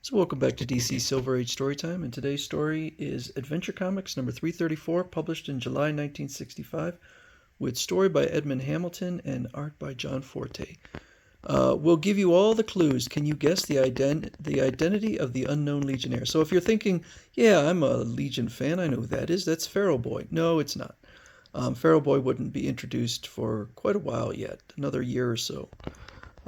So welcome back to DC Silver Age Storytime, and today's story is Adventure Comics number 334, published in July 1965, with story by Edmond Hamilton and art by John Forte. We'll give you all the clues. Can you guess the identity of the unknown Legionnaire? So if you're thinking, yeah, I'm a Legion fan, I know who that is, that's Feral Boy. No, it's not. Feral Boy wouldn't be introduced for quite a while yet, another year or so.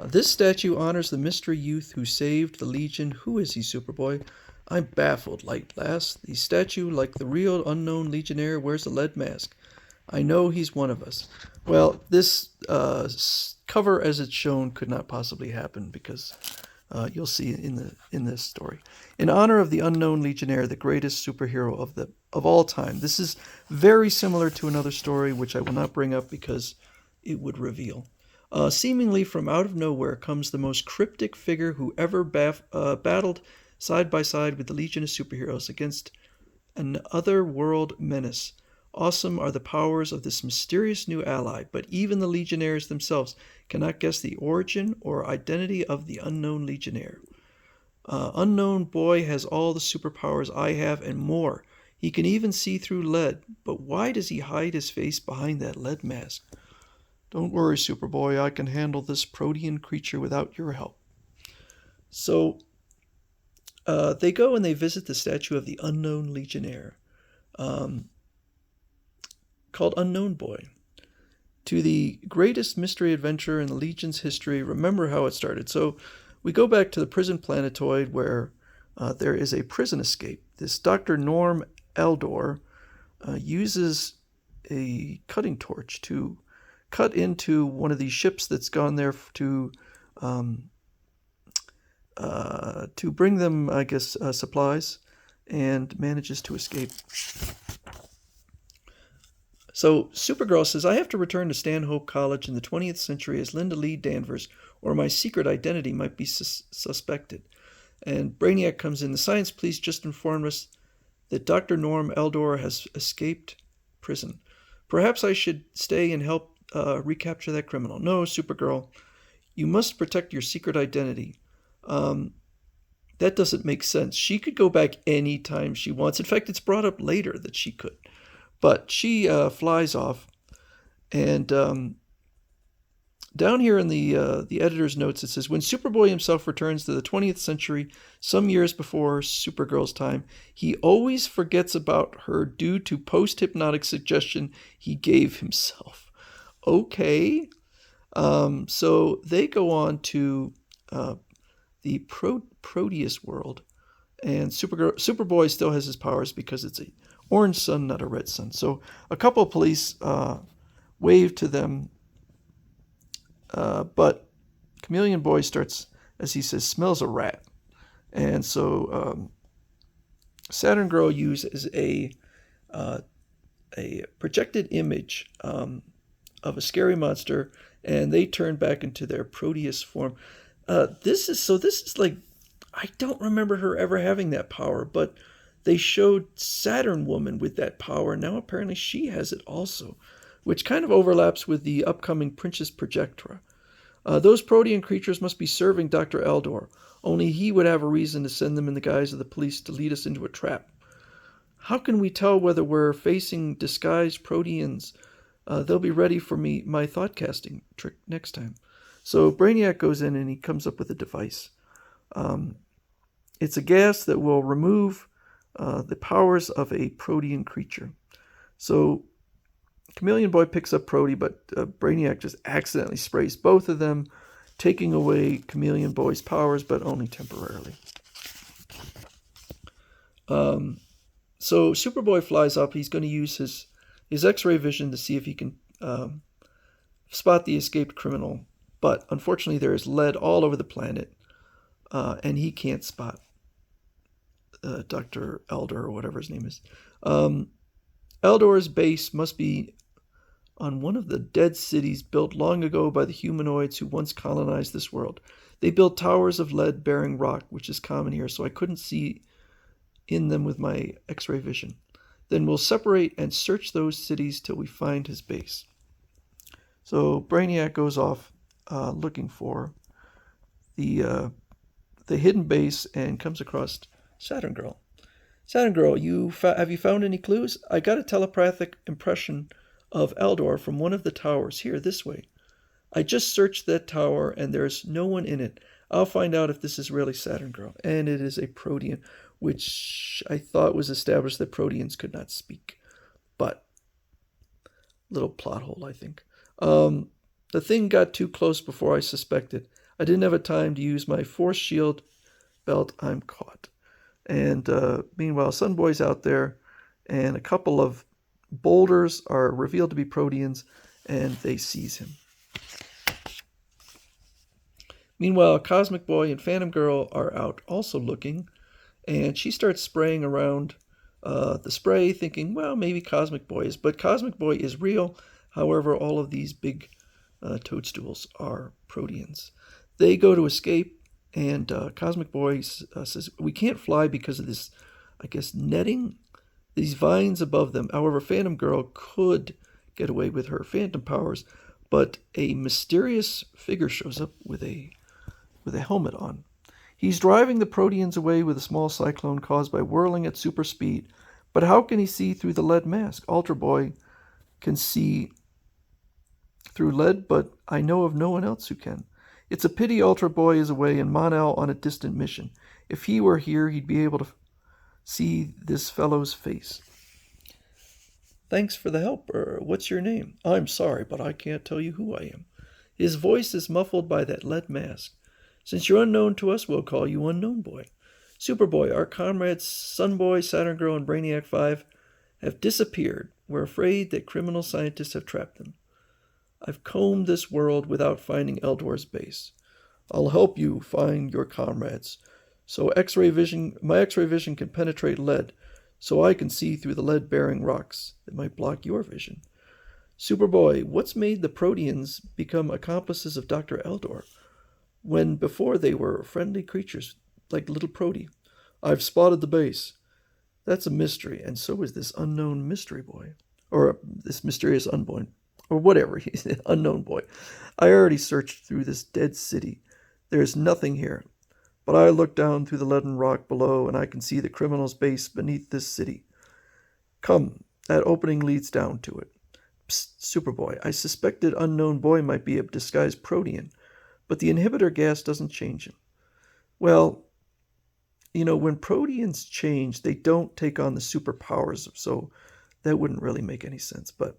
This statue honors the mystery youth who saved the Legion. Who is he, Superboy? I'm baffled, Light Lass. The statue, like the real unknown Legionnaire, wears a lead mask. I know he's one of us. Well, this cover as it's shown could not possibly happen because you'll see in this story. In honor of the unknown Legionnaire, the greatest superhero of all time. This is very similar to another story, which I will not bring up because it would reveal. Seemingly from out of nowhere comes the most cryptic figure who ever battled side by side with the Legion of Superheroes against an other-world menace. Awesome are the powers of this mysterious new ally, but even the Legionnaires themselves cannot guess the origin or identity of the unknown Legionnaire. Unknown Boy has all the superpowers I have and more. He can even see through lead, but why does he hide his face behind that lead mask? Don't worry, Superboy, I can handle this protean creature without your help. So they go and they visit the statue of the unknown Legionnaire, called Unknown Boy. To the greatest mystery adventure in the Legion's history, remember how it started. So we go back to the prison planetoid where there is a prison escape. This Dr. Norm Eldor uses a cutting torch to cut into one of these ships that's gone there to bring them, I guess, supplies, and manages to escape. So Supergirl says, I have to return to Stanhope College in the 20th century as Linda Lee Danvers, or my secret identity might be suspected. And Brainiac comes in. The science police just informed us that Dr. Norm Eldor has escaped prison. Perhaps I should stay and help recapture that criminal. No, Supergirl, you must protect your secret identity. That doesn't make sense. She could go back anytime she wants. In fact, it's brought up later that she could. But she flies off. And down here in the editor's notes, it says, when Superboy himself returns to the 20th century, some years before Supergirl's time, he always forgets about her due to post-hypnotic suggestion he gave himself. Okay, so they go on to the Proteus world, and Superboy still has his powers because it's a orange sun, not a red sun. So a couple of police wave to them, but Chameleon Boy starts, as he says, smells a rat, and so Saturn Girl uses a projected image of a scary monster, and they turn back into their Proteus form. This is like, I don't remember her ever having that power, but they showed Saturn Woman with that power. Now apparently she has it also, which kind of overlaps with the upcoming Princess Projectra. Those protean creatures must be serving Dr. Eldor. Only he would have a reason to send them in the guise of the police to lead us into a trap. How can we tell whether we're facing disguised proteans? They'll be ready for my thought casting trick next time. So Brainiac goes in and he comes up with a device. It's a gas that will remove the powers of a protean creature. So Chameleon Boy picks up Prote, but Brainiac just accidentally sprays both of them, taking away Chameleon Boy's powers, but only temporarily. So Superboy flies up. He's going to use his X-ray vision to see if he can spot the escaped criminal. But unfortunately, there is lead all over the planet, and he can't spot Dr. Eldor, or whatever his name is. Eldor's base must be on one of the dead cities built long ago by the humanoids who once colonized this world. They built towers of lead-bearing rock, which is common here, so I couldn't see in them with my X-ray vision. Then we'll separate and search those cities till we find his base. So Brainiac goes off looking for the the hidden base and comes across Saturn Girl. Saturn Girl, have you found any clues? I got a telepathic impression of Eldor from one of the towers. Here, this way. I just searched that tower and there's no one in it. I'll find out if this is really Saturn Girl. And it is a protean, which I thought was established that proteans could not speak. But, little plot hole, I think. The thing got too close before I suspected. I didn't have a time to use my force shield belt. I'm caught. And meanwhile, Sunboy's out there, and a couple of boulders are revealed to be proteans, and they seize him. Meanwhile, Cosmic Boy and Phantom Girl are out also looking, and she starts spraying around the spray, thinking, well, maybe Cosmic Boy is. But Cosmic Boy is real. However, all of these big toadstools are proteans. They go to escape, and Cosmic Boy says, we can't fly because of this, I guess, netting, these vines above them. However, Phantom Girl could get away with her phantom powers, but a mysterious figure shows up with a helmet on. He's driving the proteans away with a small cyclone caused by whirling at super speed. But how can he see through the lead mask? Ultra Boy can see through lead, but I know of no one else who can. It's a pity Ultra Boy is away and Mon-El on a distant mission. If he were here, he'd be able to see this fellow's face. Thanks for the help. What's your name? I'm sorry, but I can't tell you who I am. His voice is muffled by that lead mask. Since you're unknown to us, we'll call you Unknown Boy. Superboy, our comrades Sunboy, Saturn Girl, and Brainiac 5 have disappeared. We're afraid that criminal scientists have trapped them. I've combed this world without finding Eldor's base. I'll help you find your comrades. So my X-ray vision can penetrate lead, so I can see through the lead-bearing rocks that might block your vision. Superboy, what's made the proteans become accomplices of Dr. Eldor, when before they were friendly creatures like little Prote? I've spotted the base. That's a mystery, and so is this unknown mystery boy. Or this mysterious unborn, or whatever, he's an unknown boy. I already searched through this dead city. There's nothing here. But I look down through the leaden rock below, and I can see the criminal's base beneath this city. Come, that opening leads down to it. Psst, Superboy, I suspected Unknown Boy might be a disguised protean, but the inhibitor gas doesn't change him. Well, when proteans change, they don't take on the superpowers, so that wouldn't really make any sense, but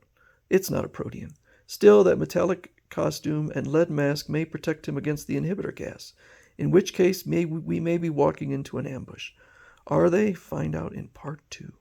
it's not a protean. Still, that metallic costume and lead mask may protect him against the inhibitor gas, in which case we may be walking into an ambush. Are they? Find out in Part 2.